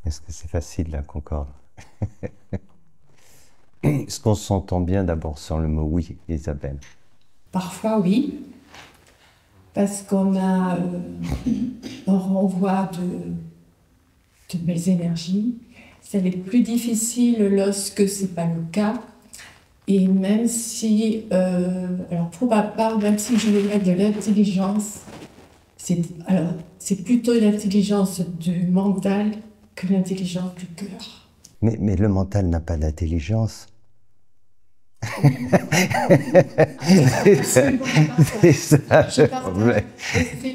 Est-ce que c'est facile la concorde? Est-ce qu'on s'entend bien d'abord sur le mot oui, Isabelle? Parfois, oui, parce qu'on a un renvoi de belles énergies. Ça va être plus difficile lorsque c'est pas le cas. Et même si, alors pour ma part, même si je vais mettre de l'intelligence, c'est plutôt l'intelligence du mental que l'intelligence du cœur. Mais le mental n'a pas d'intelligence. C'est ça Je le partage. problème. C'est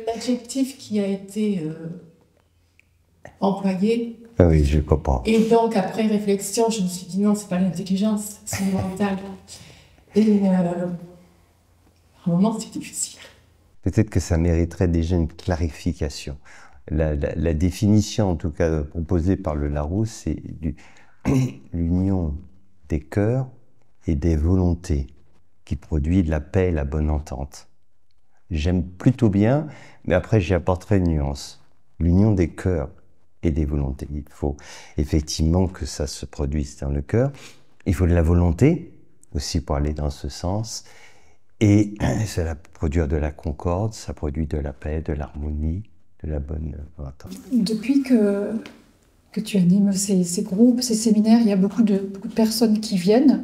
l'adjectif qui a été employé. Ah oui, je comprends. Et donc, après réflexion, je me suis dit non, c'est pas l'intelligence, c'est le mental. Et à un moment, c'est difficile. Peut-être que ça mériterait déjà une clarification. La définition, en tout cas proposée par le Larousse, c'est l'union des cœurs et des volontés qui produit de la paix et la bonne entente. J'aime plutôt bien, mais après j'y apporterai une nuance. L'union des cœurs et des volontés. Il faut effectivement que ça se produise dans le cœur. Il faut de la volonté aussi pour aller dans ce sens. Et ça va produire de la concorde, ça produit de la paix, de l'harmonie, de la bonne entente. Depuis que tu animes ces groupes, ces séminaires, il y a beaucoup de personnes qui viennent.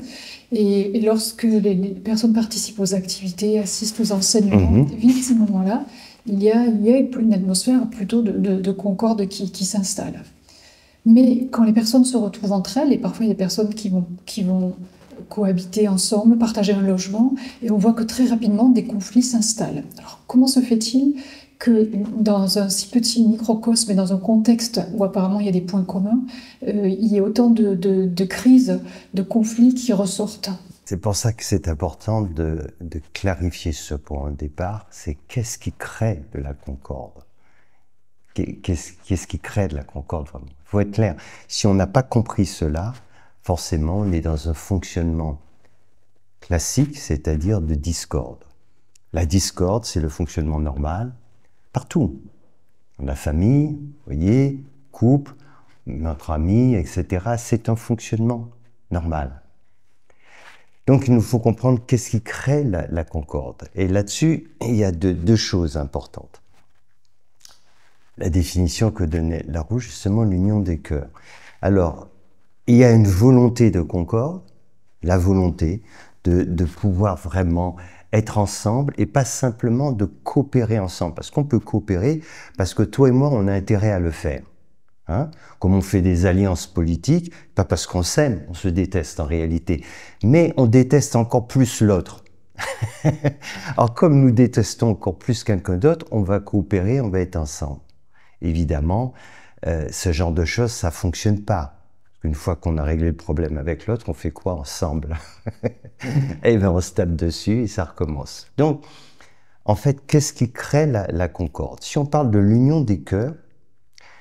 Et lorsque les personnes participent aux activités, assistent aux enseignements, vivent ces moments-là, il y a une atmosphère plutôt de concorde qui s'installe. Mais quand les personnes se retrouvent entre elles, et parfois il y a des personnes qui vont cohabiter ensemble, partager un logement, et on voit que très rapidement des conflits s'installent. Alors comment se fait-il que dans un si petit microcosme et dans un contexte où apparemment il y a des points communs, il y ait autant de crises, de conflits qui ressortent? C'est pour ça que c'est important de clarifier ce point de départ, c'est qu'est-ce qui crée de la concorde? Qu'est-ce qui crée de la concorde vraiment? Il faut être clair, si on n'a pas compris cela, forcément on est dans un fonctionnement classique, c'est-à-dire de discorde. La discorde, c'est le fonctionnement normal, partout. Dans la famille, vous voyez, couple, entre amis, etc. C'est un fonctionnement normal. Donc il nous faut comprendre qu'est-ce qui crée la concorde. Et là-dessus, il y a deux choses importantes. La définition que donnait Larousse, justement, l'union des cœurs. Alors, il y a une volonté de concorde, la volonté de pouvoir vraiment être ensemble et pas simplement de coopérer ensemble. Parce qu'on peut coopérer, parce que toi et moi, on a intérêt à le faire. Hein? Comme on fait des alliances politiques, pas parce qu'on s'aime, on se déteste en réalité, mais on déteste encore plus l'autre. Alors comme nous détestons encore plus quelqu'un d'autre, on va coopérer, on va être ensemble. Évidemment, ce genre de choses, ça fonctionne pas. Une fois qu'on a réglé le problème avec l'autre, on fait quoi ensemble? Et bien on se tape dessus et ça recommence. Donc, en fait, qu'est-ce qui crée la concorde? Si on parle de l'union des cœurs,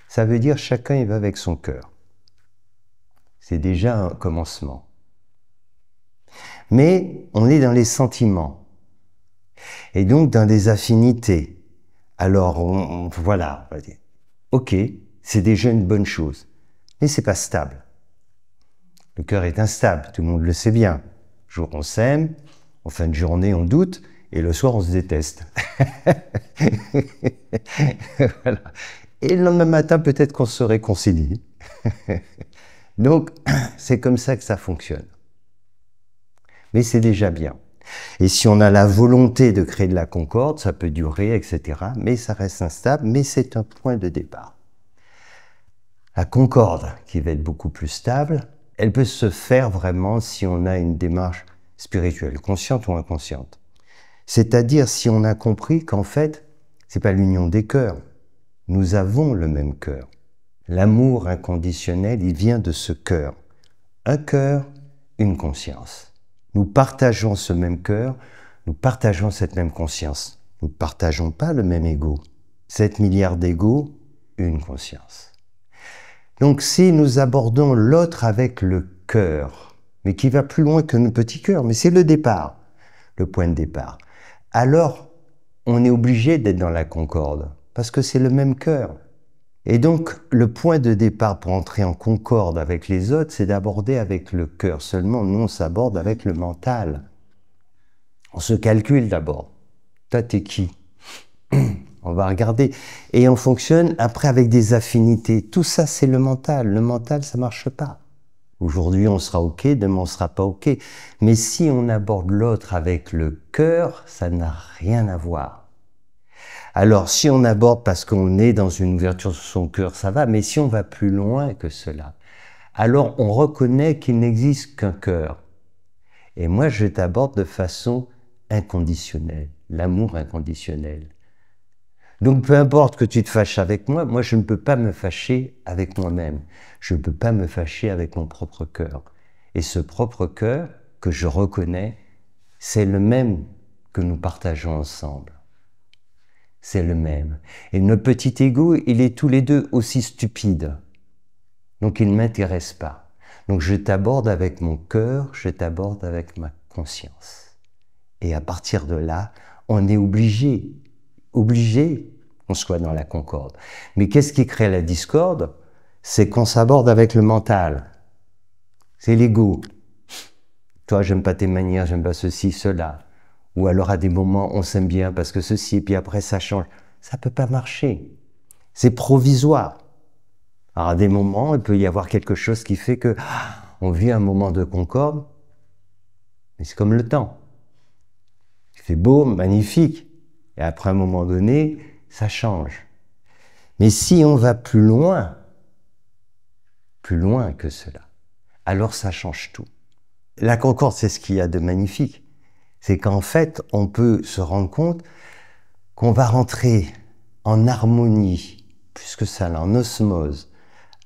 ça veut dire chacun y va avec son cœur. C'est déjà un commencement. Mais on est dans les sentiments. Et donc dans des affinités. Alors, voilà, on va dire, ok, c'est déjà une bonne chose. Mais c'est pas stable. Le cœur est instable, tout le monde le sait bien. Un jour on s'aime, en fin de journée on doute, et le soir on se déteste. Voilà. Et le lendemain matin, peut-être qu'on se réconcilie. Donc, c'est comme ça que ça fonctionne. Mais c'est déjà bien. Et si on a la volonté de créer de la concorde, ça peut durer, etc. Mais ça reste instable, mais c'est un point de départ. La concorde, qui va être beaucoup plus stable, elle peut se faire vraiment si on a une démarche spirituelle, consciente ou inconsciente. C'est-à-dire si on a compris qu'en fait, c'est pas l'union des cœurs. Nous avons le même cœur. L'amour inconditionnel, il vient de ce cœur. Un cœur, une conscience. Nous partageons ce même cœur, nous partageons cette même conscience. Nous ne partageons pas le même ego. 7 milliards d'égos, une conscience. Donc si nous abordons l'autre avec le cœur, mais qui va plus loin que nos petits cœurs, mais c'est le départ, le point de départ, alors on est obligé d'être dans la concorde, parce que c'est le même cœur. Et donc, le point de départ pour entrer en concorde avec les autres, c'est d'aborder avec le cœur. Seulement, nous, on s'aborde avec le mental. On se calcule d'abord. Toi, t'es qui? On va regarder. Et on fonctionne après avec des affinités. Tout ça, c'est le mental. Le mental, ça marche pas. Aujourd'hui, on sera OK, demain, on sera pas OK. Mais si on aborde l'autre avec le cœur, ça n'a rien à voir. Alors, si on aborde parce qu'on est dans une ouverture sur son cœur, ça va. Mais si on va plus loin que cela, alors on reconnaît qu'il n'existe qu'un cœur. Et moi, je t'aborde de façon inconditionnelle, l'amour inconditionnel. Donc, peu importe que tu te fâches avec moi, moi, je ne peux pas me fâcher avec moi-même. Je ne peux pas me fâcher avec mon propre cœur. Et ce propre cœur que je reconnais, c'est le même que nous partageons ensemble. C'est le même. Et notre petit ego, il est tous les deux aussi stupide. Donc, il ne m'intéresse pas. Donc, je t'aborde avec mon cœur, je t'aborde avec ma conscience. Et à partir de là, on est obligé qu'on soit dans la concorde. Mais qu'est-ce qui crée la discorde? C'est qu'on s'aborde avec le mental. C'est l'ego. Toi, j'aime pas tes manières, j'aime pas ceci, cela. Ou alors à des moments, on s'aime bien parce que ceci, et puis après ça change. Ça peut pas marcher. C'est provisoire. Alors à des moments, il peut y avoir quelque chose qui fait que on vit un moment de concorde, mais c'est comme le temps. Il fait beau, magnifique. Et après un moment donné, ça change. Mais si on va plus loin que cela, alors ça change tout. La concorde, c'est ce qu'il y a de magnifique. C'est qu'en fait, on peut se rendre compte qu'on va rentrer en harmonie, plus que ça, là, en osmose,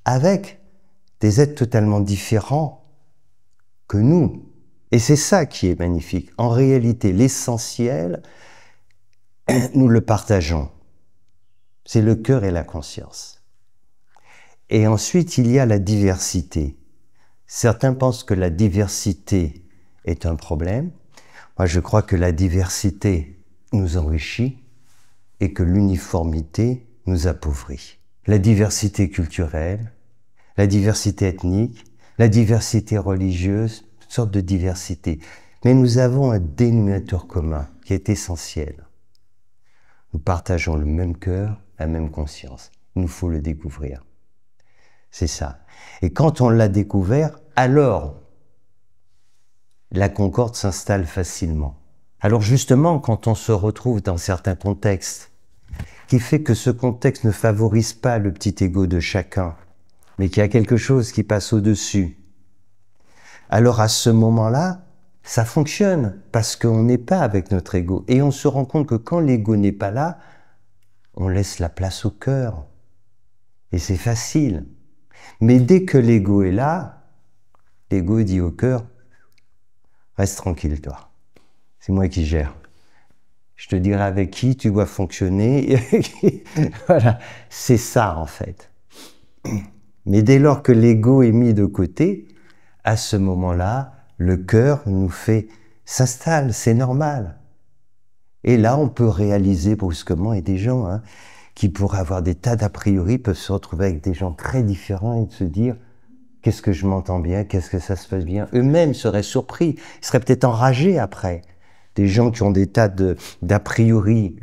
avec des êtres totalement différents que nous. Et c'est ça qui est magnifique. En réalité, l'essentiel, nous le partageons. C'est le cœur et la conscience. Et ensuite, il y a la diversité. Certains pensent que la diversité est un problème. Moi, je crois que la diversité nous enrichit et que l'uniformité nous appauvrit. La diversité culturelle, la diversité ethnique, la diversité religieuse, toutes sortes de diversité. Mais nous avons un dénominateur commun qui est essentiel. Nous partageons le même cœur, la même conscience. Il nous faut le découvrir. C'est ça. Et quand on l'a découvert, alors la concorde s'installe facilement. Alors justement, quand on se retrouve dans certains contextes, qui fait que ce contexte ne favorise pas le petit ego de chacun, mais qu'il y a quelque chose qui passe au-dessus, alors à ce moment-là, ça fonctionne, parce qu'on n'est pas avec notre ego. Et on se rend compte que quand l'ego n'est pas là, on laisse la place au cœur. Et c'est facile. Mais dès que l'ego est là, l'ego dit au cœur, reste tranquille, toi. C'est moi qui gère. Je te dirai avec qui tu dois fonctionner. Voilà, c'est ça en fait. Mais dès lors que l'ego est mis de côté, à ce moment-là, le cœur s'installe, c'est normal. Et là, on peut réaliser brusquement, et des gens qui pourraient avoir des tas d'a priori peuvent se retrouver avec des gens très différents et se dire qu'est-ce que je m'entends bien, qu'est-ce que ça se passe bien. Eux-mêmes seraient surpris, ils seraient peut-être enragés après. Des gens qui ont des tas d'a priori,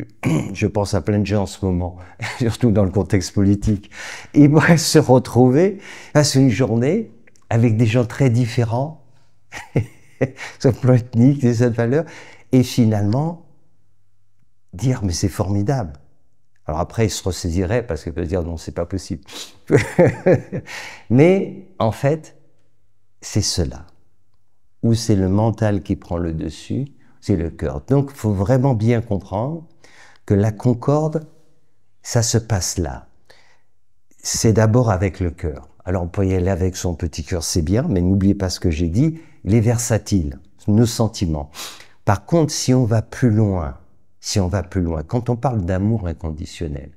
je pense à plein de gens en ce moment, surtout dans le contexte politique, ils pourraient se retrouver, passer une journée avec des gens très différents, sur le plan ethnique, des autres valeurs, et finalement dire mais c'est formidable. Alors après, ils se ressaisiraient parce qu'ils peuvent dire non, c'est pas possible. Mais en fait, c'est cela. Ou c'est le mental qui prend le dessus, c'est le cœur. Donc, il faut vraiment bien comprendre que la concorde, ça se passe là. C'est d'abord avec le cœur. Alors, on peut y aller avec son petit cœur, c'est bien, mais n'oubliez pas ce que j'ai dit, il est versatile, nos sentiments. Par contre, si on va plus loin, quand on parle d'amour inconditionnel,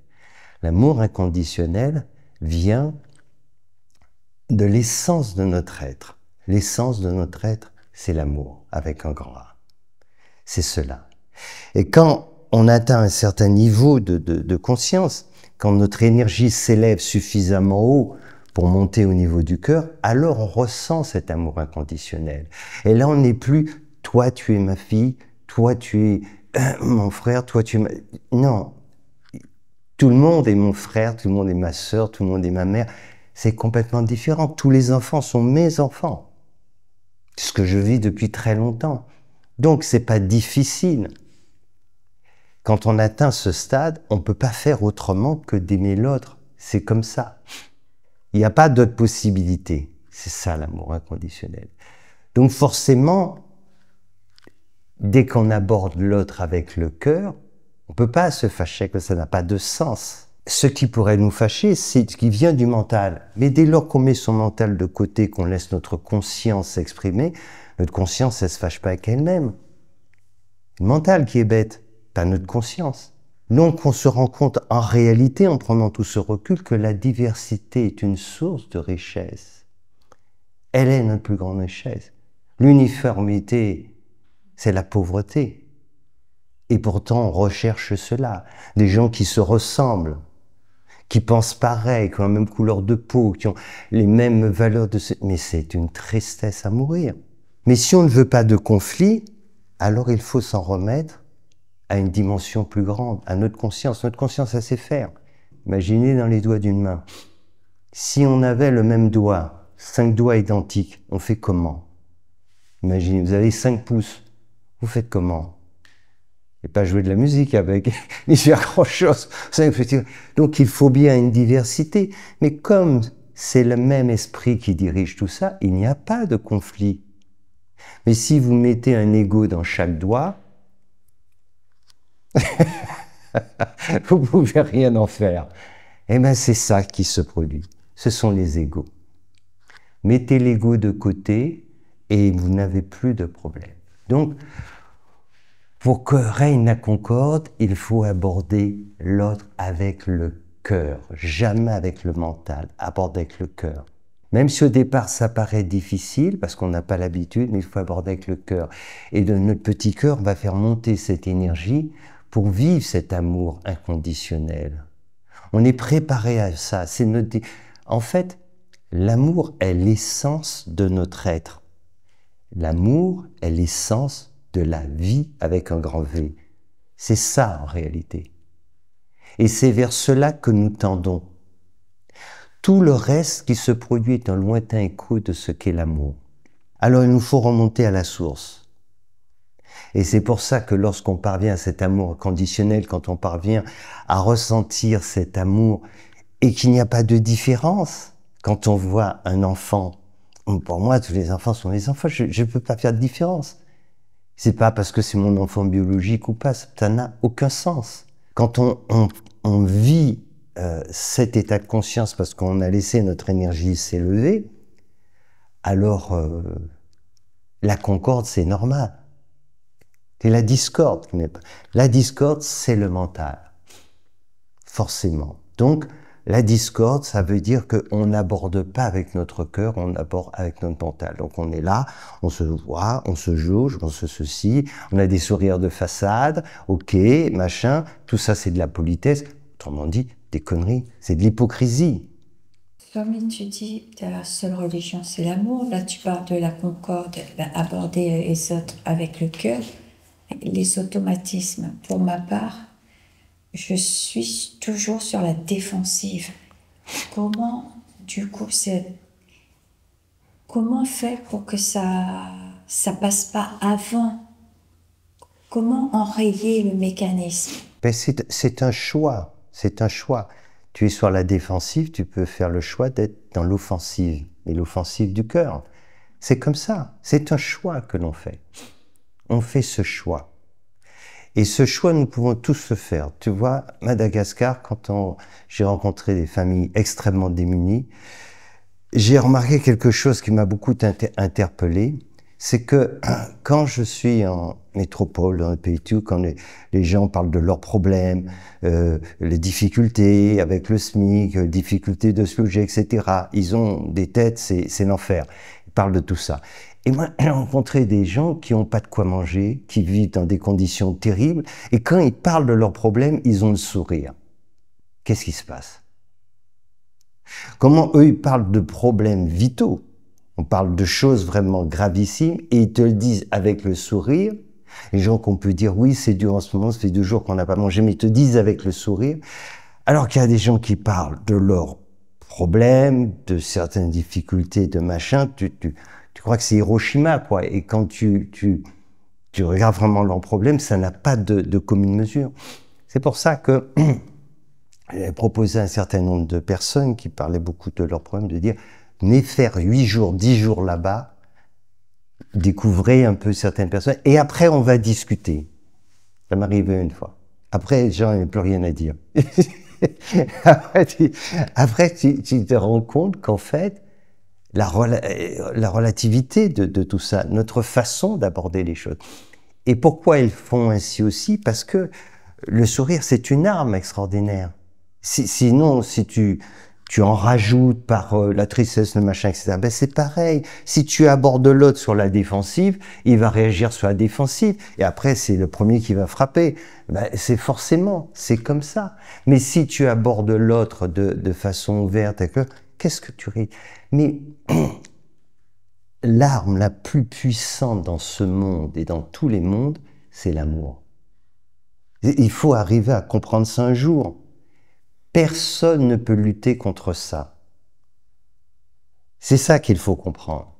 l'amour inconditionnel vient de l'essence de notre être. L'essence de notre être, c'est l'amour, avec un grand A. C'est cela. Et quand on atteint un certain niveau de conscience, quand notre énergie s'élève suffisamment haut pour monter au niveau du cœur, alors on ressent cet amour inconditionnel. Et là, on n'est plus « toi, tu es ma fille »,« toi, tu es mon frère »,« toi, tu es ma... » Non, tout le monde est mon frère, tout le monde est ma sœur, tout le monde est ma mère. C'est complètement différent. Tous les enfants sont mes enfants. C'est ce que je vis depuis très longtemps. Donc, c'est pas difficile. Quand on atteint ce stade, on ne peut pas faire autrement que d'aimer l'autre. C'est comme ça. Il n'y a pas d'autre possibilité. C'est ça l'amour inconditionnel. Donc forcément, dès qu'on aborde l'autre avec le cœur, on ne peut pas se fâcher, que ça n'a pas de sens. Ce qui pourrait nous fâcher, c'est ce qui vient du mental. Mais dès lors qu'on met son mental de côté, qu'on laisse notre conscience s'exprimer, notre conscience, elle ne se fâche pas avec elle-même. Le mental qui est bête, pas notre conscience. Donc on se rend compte en réalité, en prenant tout ce recul, que la diversité est une source de richesse. Elle est notre plus grande richesse. L'uniformité, c'est la pauvreté. Et pourtant, on recherche cela. Des gens qui se ressemblent, qui pensent pareil, qui ont la même couleur de peau, qui ont les mêmes valeurs de... Mais c'est une tristesse à mourir. Mais si on ne veut pas de conflit, alors il faut s'en remettre à une dimension plus grande, à notre conscience. Notre conscience, elle sait faire. Imaginez dans les doigts d'une main. Si on avait le même doigt, 5 doigts identiques, on fait comment? Imaginez, vous avez 5 pouces, vous faites comment? Et pas jouer de la musique avec, ni faire grand-chose. Donc il faut bien une diversité. Mais comme c'est le même esprit qui dirige tout ça, il n'y a pas de conflit. Mais si vous mettez un ego dans chaque doigt, vous ne pouvez rien en faire. Eh bien, c'est ça qui se produit. Ce sont les égos. Mettez l'ego de côté et vous n'avez plus de problème. Donc, pour que règne la concorde, il faut aborder l'autre avec le cœur, jamais avec le mental, aborder avec le cœur. Même si au départ ça paraît difficile, parce qu'on n'a pas l'habitude, mais il faut aborder avec le cœur. Et de notre petit cœur, on va faire monter cette énergie pour vivre cet amour inconditionnel. On est préparé à ça. En fait, l'amour est l'essence de notre être. L'amour est l'essence de la vie avec un grand V. C'est ça en réalité. Et c'est vers cela que nous tendons. Tout le reste qui se produit est un lointain écho de ce qu'est l'amour. Alors il nous faut remonter à la source. Et c'est pour ça que lorsqu'on parvient à cet amour conditionnel, quand on parvient à ressentir cet amour et qu'il n'y a pas de différence, quand on voit un enfant, pour moi tous les enfants sont des enfants, je ne peux pas faire de différence. C'est pas parce que c'est mon enfant biologique ou pas, ça n'a aucun sens. Quand on vit cet état de conscience parce qu'on a laissé notre énergie s'élever, alors la concorde, c'est normal. C'est la discorde qui n'est pas. La discorde, c'est le mental, forcément. Donc, la discorde, ça veut dire qu'on n'aborde pas avec notre cœur, on aborde avec notre mental. Donc on est là, on se voit, on se jauge, on se ceci, on a des sourires de façade, ok, machin, tout ça c'est de la politesse, autrement dit, des conneries, c'est de l'hypocrisie. Comme tu dis, la seule religion c'est l'amour, là tu parles de la concorde, aborder les autres avec le cœur, les automatismes, pour ma part, je suis toujours sur la défensive. Comment, du coup, comment faire pour que ça passe pas avant? Comment enrayer le mécanisme? Ben c'est un choix, c'est un choix. Tu es sur la défensive, tu peux faire le choix d'être dans l'offensive, mais l'offensive du cœur. C'est comme ça, c'est un choix que l'on fait. On fait ce choix. Et ce choix, nous pouvons tous le faire. Tu vois, Madagascar, quand j'ai rencontré des familles extrêmement démunies, j'ai remarqué quelque chose qui m'a beaucoup interpellé, c'est que quand je suis en métropole, dans le pays tout, quand les gens parlent de leurs problèmes, les difficultés avec le SMIC, les difficultés de se loger, etc., ils ont des têtes, c'est l'enfer. Ils parlent de tout ça. Et moi, j'ai rencontré des gens qui n'ont pas de quoi manger, qui vivent dans des conditions terribles, et quand ils parlent de leurs problèmes, ils ont le sourire. Qu'est-ce qui se passe? Comment eux, ils parlent de problèmes vitaux? On parle de choses vraiment gravissimes, et ils te le disent avec le sourire. Les gens qu'on peut dire, oui, c'est dur en ce moment, ça fait 2 jours qu'on n'a pas mangé, mais ils te disent avec le sourire. Alors qu'il y a des gens qui parlent de leurs problèmes, de certaines difficultés, de machin, tu crois que c'est Hiroshima, quoi. Et quand tu regardes vraiment leurs problèmes, ça n'a pas de commune mesure. C'est pour ça que j'ai proposé à un certain nombre de personnes qui parlaient beaucoup de leurs problèmes de dire, venez faire 8 jours, 10 jours là-bas, découvrez un peu certaines personnes, et après on va discuter. Ça m'est arrivé une fois. Après, j'en ai plus rien à dire. après, tu te rends compte qu'en fait, la relativité de tout ça, notre façon d'aborder les choses. Et pourquoi ils font ainsi aussi? Parce que le sourire, c'est une arme extraordinaire. Sinon, si tu en rajoutes par la tristesse, le machin, etc., ben c'est pareil. Si tu abordes l'autre sur la défensive, il va réagir sur la défensive. Et après, c'est le premier qui va frapper. Ben, c'est forcément, c'est comme ça. Mais si tu abordes l'autre de façon ouverte, qu'est-ce que tu ris? Mais l'arme la plus puissante dans ce monde et dans tous les mondes, c'est l'amour. Il faut arriver à comprendre ça un jour. Personne ne peut lutter contre ça. C'est ça qu'il faut comprendre.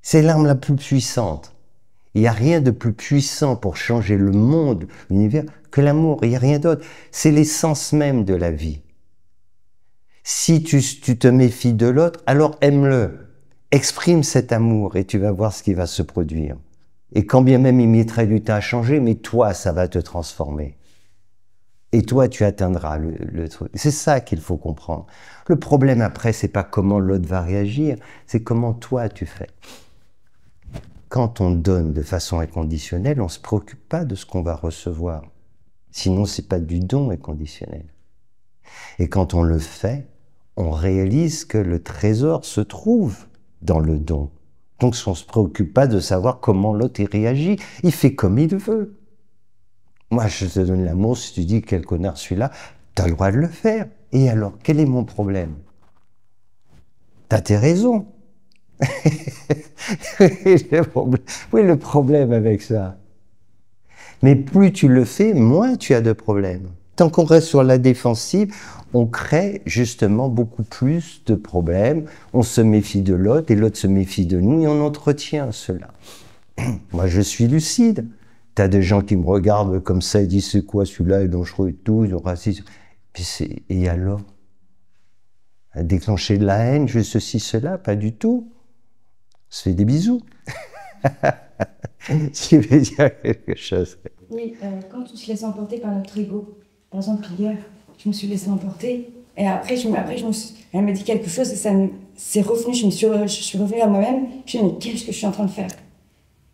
C'est l'arme la plus puissante. Il n'y a rien de plus puissant pour changer le monde, l'univers, que l'amour. Il n'y a rien d'autre. C'est l'essence même de la vie. Si tu te méfies de l'autre, alors aime-le. Exprime cet amour et tu vas voir ce qui va se produire. Et quand bien même il mettrait du temps à changer, mais toi, ça va te transformer. Et toi, tu atteindras le truc. C'est ça qu'il faut comprendre. Le problème après, c'est pas comment l'autre va réagir, c'est comment toi tu fais. Quand on donne de façon inconditionnelle, on se préoccupe pas de ce qu'on va recevoir. Sinon, c'est pas du don inconditionnel. Et quand on le fait, on réalise que le trésor se trouve dans le don. Donc, on se préoccupe pas de savoir comment l'autre y réagit. Il fait comme il veut. Moi, je te donne l'amour, si tu dis quel connard celui-là, tu as le droit de le faire. Et alors, quel est mon problème? Tu as tes raisons. Oui, le problème avec ça. Mais plus tu le fais, moins tu as de problèmes. Tant qu'on reste sur la défensive, on crée justement beaucoup plus de problèmes. On se méfie de l'autre et l'autre se méfie de nous et on entretient cela. Moi, je suis lucide. T'as des gens qui me regardent comme ça et disent c'est quoi celui-là, il est dangereux et tout, ils ont racisme. Et alors? À déclencher de la haine, je ceci, cela, pas du tout. On se fait des bisous. Tu veux dire quelque chose? Oui, quand on se laisse emporter par notre ego. Par exemple, hier, je me suis laissée emporter. Et après, elle m'a dit quelque chose et c'est revenu. Je suis revenue à moi-même. Je me suis dit, mais qu'est-ce que je suis en train de faire?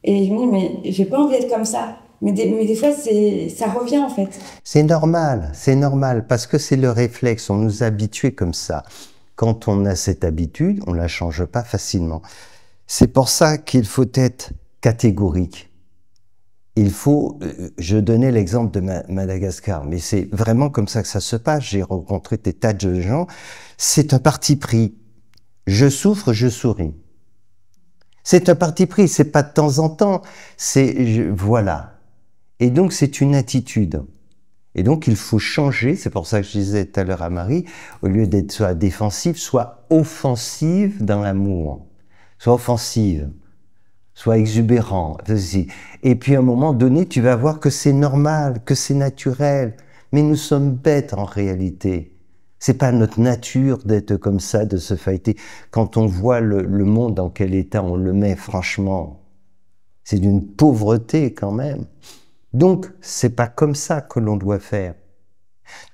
Et je me dis, mais j'ai pas envie d'être comme ça. Mais des fois, ça revient en fait. C'est normal, parce que c'est le réflexe. On nous a habitués comme ça. Quand on a cette habitude, on la change pas facilement. C'est pour ça qu'il faut être catégorique. Il faut, je donnais l'exemple de Madagascar, mais c'est vraiment comme ça que ça se passe. J'ai rencontré des tas de gens. C'est un parti pris. Je souffre, je souris. C'est un parti pris, c'est pas de temps en temps, voilà. Et donc c'est une attitude. Et donc il faut changer, c'est pour ça que je disais tout à l'heure à Marie, au lieu d'être soit défensive, soit offensive dans l'amour. Soit offensive, soit exubérant. Et puis à un moment donné, tu vas voir que c'est normal, que c'est naturel. Mais nous sommes bêtes en réalité. C'est pas notre nature d'être comme ça, de se fighter. Quand on voit le monde dans quel état on le met, franchement, c'est d'une pauvreté quand même. Donc, c'est pas comme ça que l'on doit faire.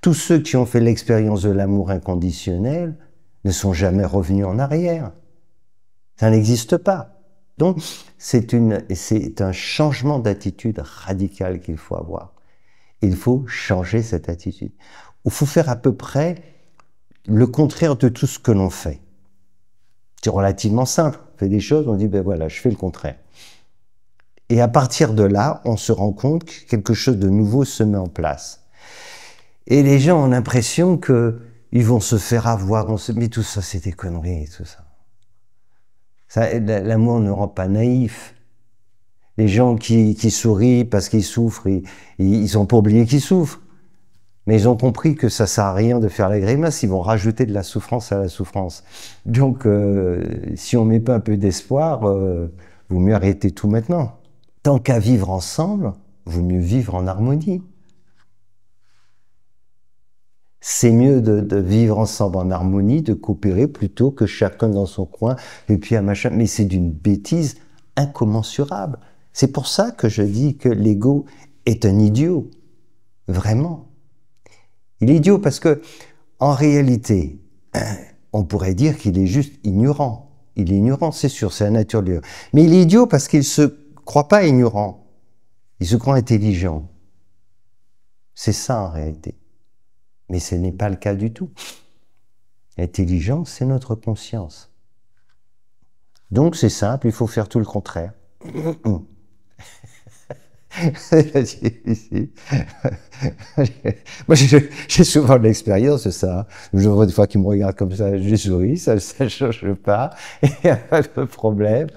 Tous ceux qui ont fait l'expérience de l'amour inconditionnel ne sont jamais revenus en arrière. Ça n'existe pas. Donc, c'est un changement d'attitude radical qu'il faut avoir. Il faut changer cette attitude. Il faut faire à peu près le contraire de tout ce que l'on fait. C'est relativement simple. on fait des choses, on dit, ben voilà, je fais le contraire. Et à partir de là, on se rend compte que quelque chose de nouveau se met en place. Et les gens ont l'impression qu'ils vont se faire avoir, mais tout ça, c'est des conneries, tout ça. L'amour ne rend pas naïf. Les gens qui sourient parce qu'ils souffrent, ils n'ont pas oublié qu'ils souffrent. Mais ils ont compris que ça ne sert à rien de faire la grimace, ils vont rajouter de la souffrance à la souffrance. Donc, si on ne met pas un peu d'espoir, vaut mieux arrêter tout maintenant. Tant qu'à vivre ensemble, vaut mieux vivre en harmonie. C'est mieux de vivre ensemble en harmonie, de coopérer, plutôt que chacun dans son coin, et puis un machin. Mais c'est d'une bêtise incommensurable. C'est pour ça que je dis que l'ego est un idiot. Vraiment. Il est idiot parce que, en réalité, on pourrait dire qu'il est juste ignorant. Il est ignorant, c'est sûr, c'est la nature de l'homme. Mais il est idiot parce qu'il ne se croit pas ignorant. Il se croit intelligent. C'est ça en réalité. Mais ce n'est pas le cas du tout. L'intelligence, c'est notre conscience. Donc c'est simple, il faut faire tout le contraire. Moi, j'ai souvent l'expérience de ça. Je vois des fois qu'ils me regardent comme ça, je souris, ça ne change pas, il n'y a pas de problème.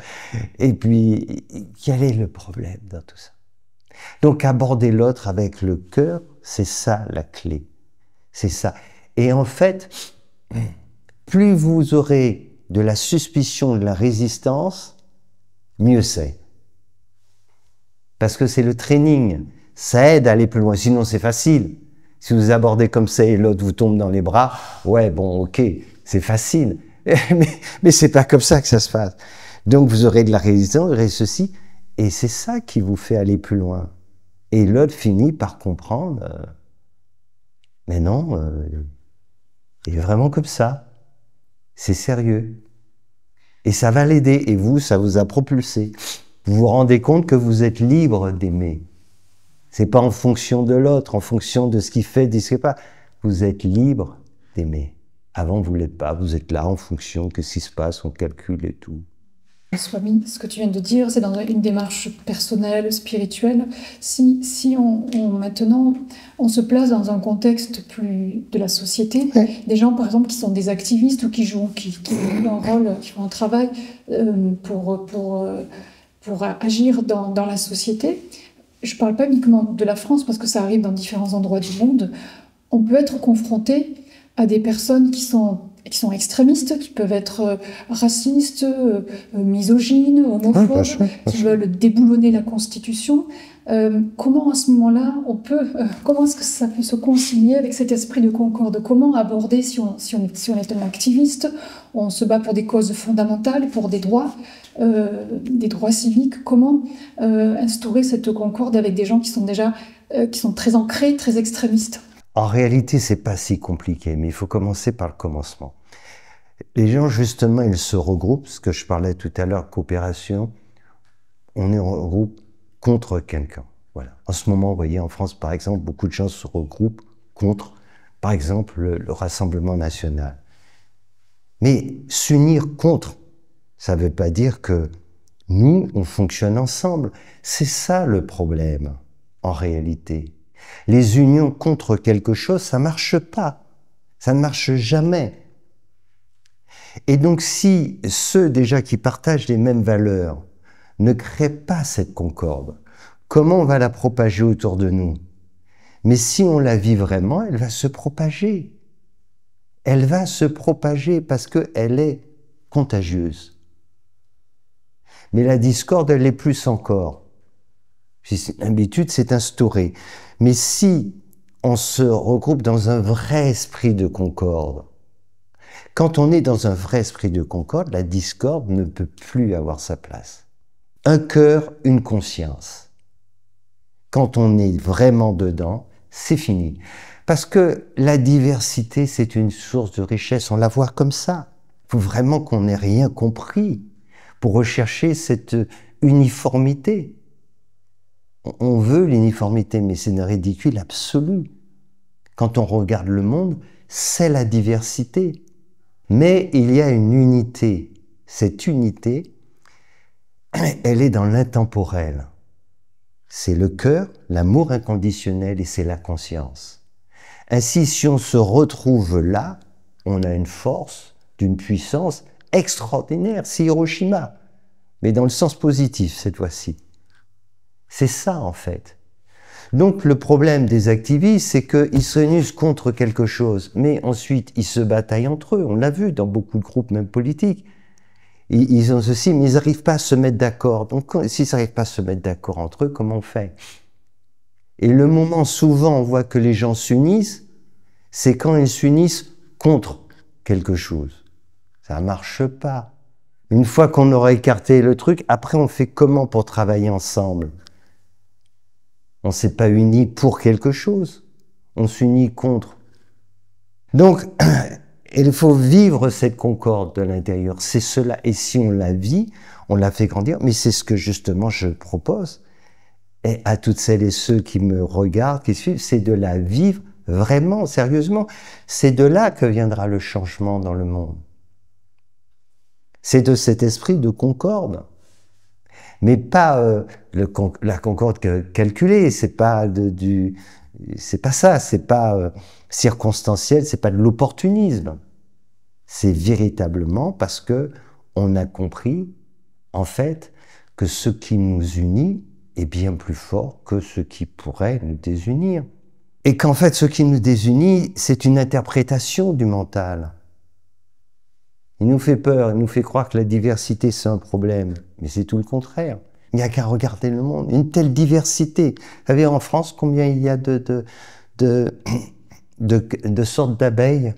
Et puis, quel est le problème dans tout ça? Donc, aborder l'autre avec le cœur, c'est ça la clé. C'est ça. Et en fait, plus vous aurez de la suspicion, de la résistance, mieux c'est. Parce que c'est le training. Ça aide à aller plus loin. Sinon, c'est facile. Si vous abordez comme ça et l'autre vous tombe dans les bras, ouais, bon, ok, c'est facile. Mais c'est pas comme ça que ça se passe. Donc, vous aurez de la résistance, vous aurez ceci. Et c'est ça qui vous fait aller plus loin. Et l'autre finit par comprendre, mais non, il est vraiment comme ça. C'est sérieux. Et ça va l'aider. Et vous, ça vous a propulsé. Vous vous rendez compte que vous êtes libre d'aimer. C'est pas en fonction de l'autre, en fonction de ce qu'il fait, de ce qu'il fait pas. Vous êtes libre d'aimer. Avant, vous l'êtes pas. Vous êtes là en fonction de ce qui se passe, on calcule et tout. Swami, ce que tu viens de dire, c'est dans une démarche personnelle, spirituelle. Si maintenant on se place dans un contexte plus de la société, des gens par exemple qui sont des activistes ou qui jouent un rôle, qui font un travail pour agir dans la société. Je ne parle pas uniquement de la France parce que ça arrive dans différents endroits du monde. On peut être confronté à des personnes qui sont extrémistes, qui peuvent être racistes, misogynes, homophobes, qui veulent déboulonner la Constitution. Comment à ce moment-là, comment est-ce que ça peut se concilier avec cet esprit de concorde? Comment aborder, si on est un activiste, on se bat pour des causes fondamentales, pour des droits civiques, comment instaurer cette concorde avec des gens qui sont très ancrés, très extrémistes? En réalité, c'est pas si compliqué, mais il faut commencer par le commencement. Les gens, justement, ils se regroupent, ce que je parlais tout à l'heure, coopération, on est en groupe contre quelqu'un. Voilà. En ce moment, vous voyez, en France, par exemple, beaucoup de gens se regroupent contre, par exemple, le Rassemblement national. Mais s'unir contre, ça ne veut pas dire que nous, on fonctionne ensemble. C'est ça le problème, en réalité. Les unions contre quelque chose, ça ne marche pas. Ça ne marche jamais. Et donc, si ceux déjà qui partagent les mêmes valeurs ne créent pas cette concorde, comment on va la propager autour de nous? Mais si on la vit vraiment, elle va se propager. Elle va se propager parce qu'elle est contagieuse. Mais la discorde, elle l'est plus encore. L'habitude s'est instaurée. Mais si on se regroupe dans un vrai esprit de concorde, quand on est dans un vrai esprit de concorde, la discorde ne peut plus avoir sa place. Un cœur, une conscience. Quand on est vraiment dedans, c'est fini. Parce que la diversité, c'est une source de richesse. On la voit comme ça. Il faut vraiment qu'on n'ait rien compris pour rechercher cette uniformité. On veut l'uniformité, mais c'est une ridicule absolue. Quand on regarde le monde, c'est la diversité. Mais il y a une unité. cette unité, elle est dans l'intemporel. C'est le cœur, l'amour inconditionnel et c'est la conscience. Ainsi, si on se retrouve là, on a une force, d'une puissance extraordinaire. C'est Hiroshima, mais dans le sens positif cette fois-ci. C'est ça en fait. Donc le problème des activistes, c'est qu'ils se réunissent contre quelque chose, mais ensuite ils se bataillent entre eux. On l'a vu dans beaucoup de groupes, même politiques. Ils ont ceci, mais ils n'arrivent pas à se mettre d'accord. Donc s'ils n'arrivent pas à se mettre d'accord entre eux, comment on fait? Et le moment, souvent, on voit que les gens s'unissent, c'est quand ils s'unissent contre quelque chose. Ça ne marche pas. Une fois qu'on aura écarté le truc, après on fait comment pour travailler ensemble? On ne s'est pas unis pour quelque chose, on s'unit contre. Donc, il faut vivre cette concorde de l'intérieur, c'est cela. Et si on la vit, on la fait grandir, mais c'est ce que justement je propose. Et à toutes celles et ceux qui me regardent, qui suivent, c'est de la vivre vraiment, sérieusement. C'est de là que viendra le changement dans le monde. C'est de cet esprit de concorde. Mais pas la concorde calculée, c'est pas c'est pas ça, c'est pas circonstanciel, c'est pas de l'opportunisme. C'est véritablement parce que on a compris, en fait, que ce qui nous unit est bien plus fort que ce qui pourrait nous désunir. Et qu'en fait, ce qui nous désunit, c'est une interprétation du mental. Il nous fait peur, il nous fait croire que la diversité, c'est un problème. Mais c'est tout le contraire. Il n'y a qu'à regarder le monde. Une telle diversité. Vous savez, en France, combien il y a de sortes d'abeilles,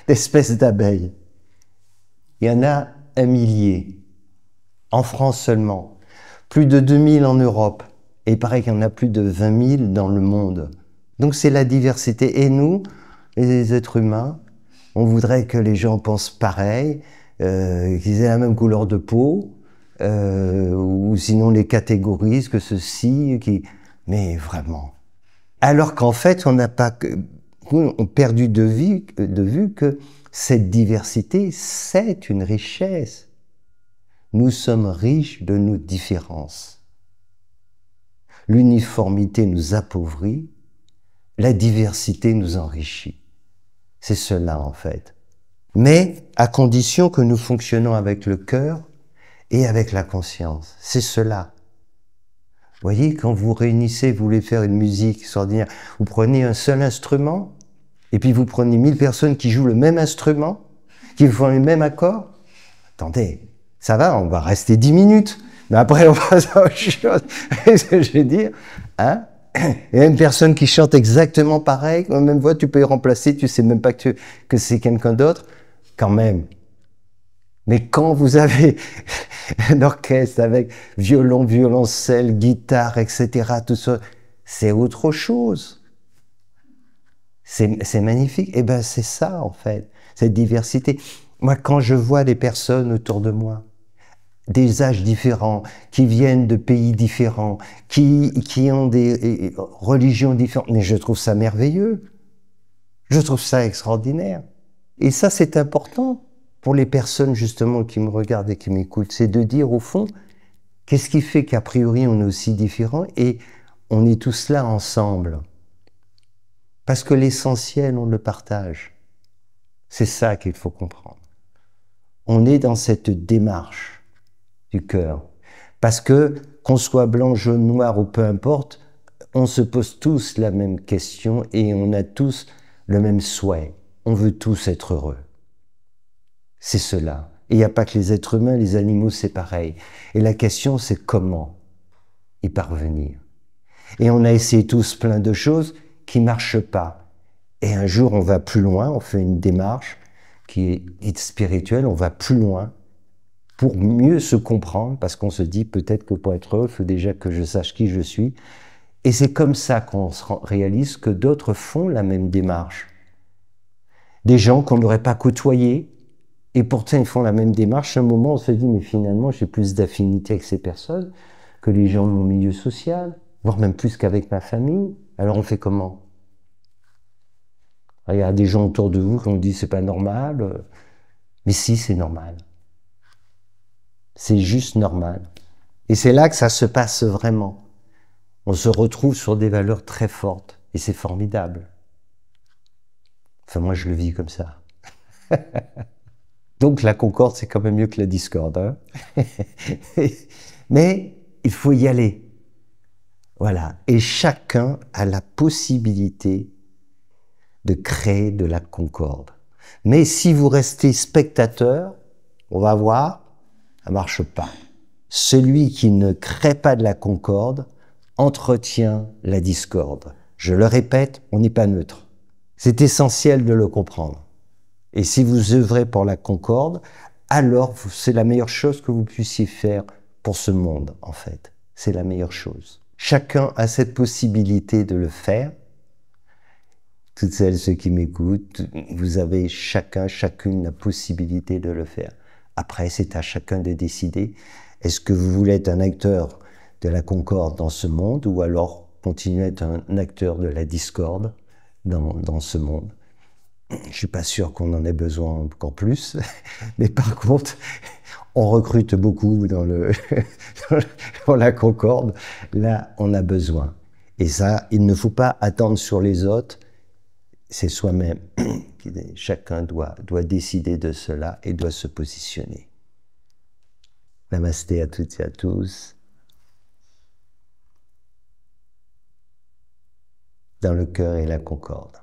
d'espèces d'abeilles? Il y en a 1 millier. En France seulement. Plus de 2000 en Europe. Et il paraît qu'il y en a plus de 20 000 dans le monde. Donc c'est la diversité. Et nous, les êtres humains, on voudrait que les gens pensent pareil, qu'ils aient la même couleur de peau, ou sinon les catégorisent, que ceci, mais vraiment. Alors qu'en fait, on n'a pas on perdu de vue que cette diversité, c'est une richesse. Nous sommes riches de nos différences. L'uniformité nous appauvrit, la diversité nous enrichit. C'est cela en fait. Mais à condition que nous fonctionnons avec le cœur et avec la conscience. C'est cela. Vous voyez, quand vous réunissez, vous voulez faire une musique extraordinaire, vous prenez un seul instrument, et puis vous prenez 1000 personnes qui jouent le même instrument, qui font les mêmes accords. Attendez, ça va, on va rester 10 minutes, mais après on passe à autre chose. C'est ce que je veux dire, hein? Il y a une personne qui chante exactement pareil, la même voix, tu peux y remplacer, tu sais même pas que c'est quelqu'un d'autre, quand même. Mais quand vous avez un orchestre avec violon, violoncelle, guitare, etc., tout ça, c'est autre chose. C'est magnifique. Et ben c'est ça en fait, cette diversité. Moi, quand je vois des personnes autour de moi, des âges différents, qui viennent de pays différents, qui ont des religions différentes, mais je trouve ça merveilleux. Je trouve ça extraordinaire. Et ça, c'est important pour les personnes, justement, qui me regardent et qui m'écoutent. C'est de dire, au fond, qu'est-ce qui fait qu'a priori, on est aussi différents et on est tous là ensemble. Parce que l'essentiel, on le partage. C'est ça qu'il faut comprendre. On est dans cette démarche du cœur. Parce que, qu'on soit blanc, jaune, noir ou peu importe, on se pose tous la même question et on a tous le même souhait. On veut tous être heureux. C'est cela. Et il n'y a pas que les êtres humains, les animaux, c'est pareil. Et la question, c'est comment y parvenir. Et on a essayé tous plein de choses qui ne marchent pas. Et un jour, on va plus loin, on fait une démarche qui est spirituelle, on va plus loin pour mieux se comprendre, parce qu'on se dit peut-être que pour être heureux, il faut déjà que je sache qui je suis. Et c'est comme ça qu'on réalise que d'autres font la même démarche. Des gens qu'on n'aurait pas côtoyés, et pourtant ils font la même démarche. À un moment, on se dit, mais finalement, j'ai plus d'affinité avec ces personnes que les gens de mon milieu social, voire même plus qu'avec ma famille. Alors on fait comment? Il y a des gens autour de vous qui ont dit, c'est pas normal. Mais si, c'est normal. C'est juste normal. Et c'est là que ça se passe vraiment. On se retrouve sur des valeurs très fortes. Et c'est formidable. Enfin, moi, je le vis comme ça. Donc, la concorde, c'est quand même mieux que la discorde. Hein. Mais il faut y aller. Voilà. Et chacun a la possibilité de créer de la concorde. Mais si vous restez spectateur, on va voir, ça ne marche pas. Celui qui ne crée pas de la concorde entretient la discorde. Je le répète, on n'est pas neutre. C'est essentiel de le comprendre. Et si vous œuvrez pour la concorde, alors c'est la meilleure chose que vous puissiez faire pour ce monde, en fait. C'est la meilleure chose. Chacun a cette possibilité de le faire. Toutes celles, ceux qui m'écoutent, vous avez chacune la possibilité de le faire. Après, c'est à chacun de décider. Est-ce que vous voulez être un acteur de la concorde dans ce monde ou alors continuer à être un acteur de la discorde dans ce monde? Je suis pas sûr qu'on en ait besoin encore plus, mais par contre, on recrute beaucoup dans la concorde. Là, on a besoin. Et ça, il ne faut pas attendre sur les autres. C'est soi-même. Chacun doit décider de cela et doit se positionner. Namasté à toutes et à tous. Dans le cœur et la concorde.